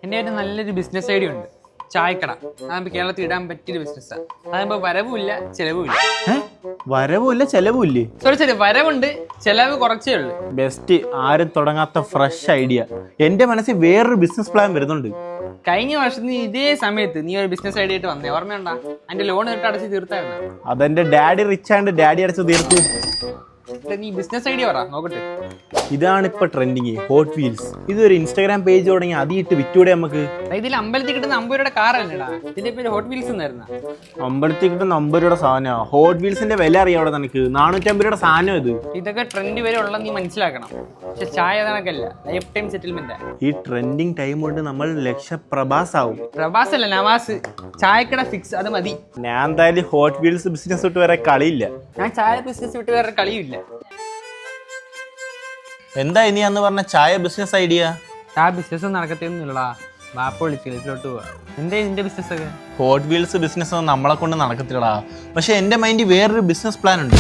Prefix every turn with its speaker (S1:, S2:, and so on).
S1: എൻ്റെ ഒരു നല്ലൊരു ബിസിനസ് ഐഡിയ ഉണ്ട്. ചായക്കട. അതാകുമ്പോൾ കേരളത്തിൽ ഇടാൻ പറ്റിയൊരു ബിസിനസ്സാണ്. അതാകുമ്പോൾ വരവുമില്ല ചെലവുമില്ല.
S2: വരവുമില്ല ചെലവുമില്ലേ?
S1: സോറി വരവുണ്ട്, ചെലവ് കുറച്ചേ ഉള്ളൂ.
S2: ബെസ്റ്റ്. ആരും തുടങ്ങാത്ത ഫ്രഷ് ഐഡിയ. എന്റെ മനസ്സിൽ വേറൊരു ബിസിനസ് പ്ലാൻ വരുന്നുണ്ട്.
S1: കഴിഞ്ഞ വർഷം നീ ഇതേ സമയത്ത് നീ ഒരു ബിസിനസ് ഐഡിയ ആയിട്ട് വന്നേ, ഓർമ്മയുണ്ടാ? അതിന്റെ ലോൺ ഇട്ട് അടച്ച് തീർത്തായിരുന്നു.
S2: അതെന്റെ ഡാഡി റിച്ച് ആൻഡ് ഡാഡി അടച്ച് തീർത്തു.
S1: നീ ബിസിനസ് ഐഡിയ പറ നോക്കട്ടെ.
S2: ഇതാണ് ഇപ്പൊ ട്രെൻഡിങ്, ഹോട്ട് വീൽസ്. ഇതൊരു ഇൻസ്റ്റാഗ്രാം പേജ് തുടങ്ങി അതിട്ട് വിറ്റൂടെ നമുക്ക്?
S1: ഇതിൽ അമ്പലത്തിൽ കിട്ടുന്ന 50 രൂപയുടെ കാറല്ലേടാ, ഇതിന്റെ പേര് ഹോട്ട് വീൽസ് എന്നായിരുന്ന.
S2: അമ്പലത്തിൽ കിട്ടുന്ന 50 രൂപയുടെ സാധന. ഹോട്ട് വീൽസിന്റെ വില അറിയാവിടെ നിനക്ക്? 450 രൂപയുടെ സാധനം ഇത്.
S1: ഇതൊക്കെ ട്രെൻഡ് വരെ ഉള്ള നീ മനസ്സിലാക്കണം. പക്ഷെ ചായ കണക്കല്ല, ലൈഫ് ടൈം സെറ്റിൽമെന്റ്.
S2: ഈ ട്രെൻഡിങ് ടൈം കൊണ്ട് നമ്മൾ ലക്ഷപ്രഭാസ് ആവും.
S1: പ്രഭാസ് അല്ല, നവാസ്. ചായക്കട ഫിക്സ്, അത് മതി.
S2: ഞാൻ എന്തായാലും ഹോട്ട് വീൽസ് ബിസിനസ് വിട്ട് വരെ കളിയില്ല.
S1: ഞാൻ ചായ ബിസിനസ് വിട്ട് വേറെ കളിയില്ല.
S2: എന്താ ഇനി അന്ന് പറഞ്ഞ ചായ ബിസിനസ് ഐഡിയ?
S1: ആ ബിസിനസ് നടക്കത്തൊന്നുമില്ലടാ. ബാപ്പ വിളിച്ച് ഗൾഫിലോട്ട് പോവാ. എന്താ ഇതിന്റെ ബിസിനസ് ഒക്കെ?
S2: ഹോട്ട് വീൽസ് ബിസിനസ് നമ്മളെ കൊണ്ട് നടക്കത്തില്ലടാ. പക്ഷെ എന്റെ മൈൻഡിൽ വേറൊരു ബിസിനസ് പ്ലാൻ ഉണ്ട്.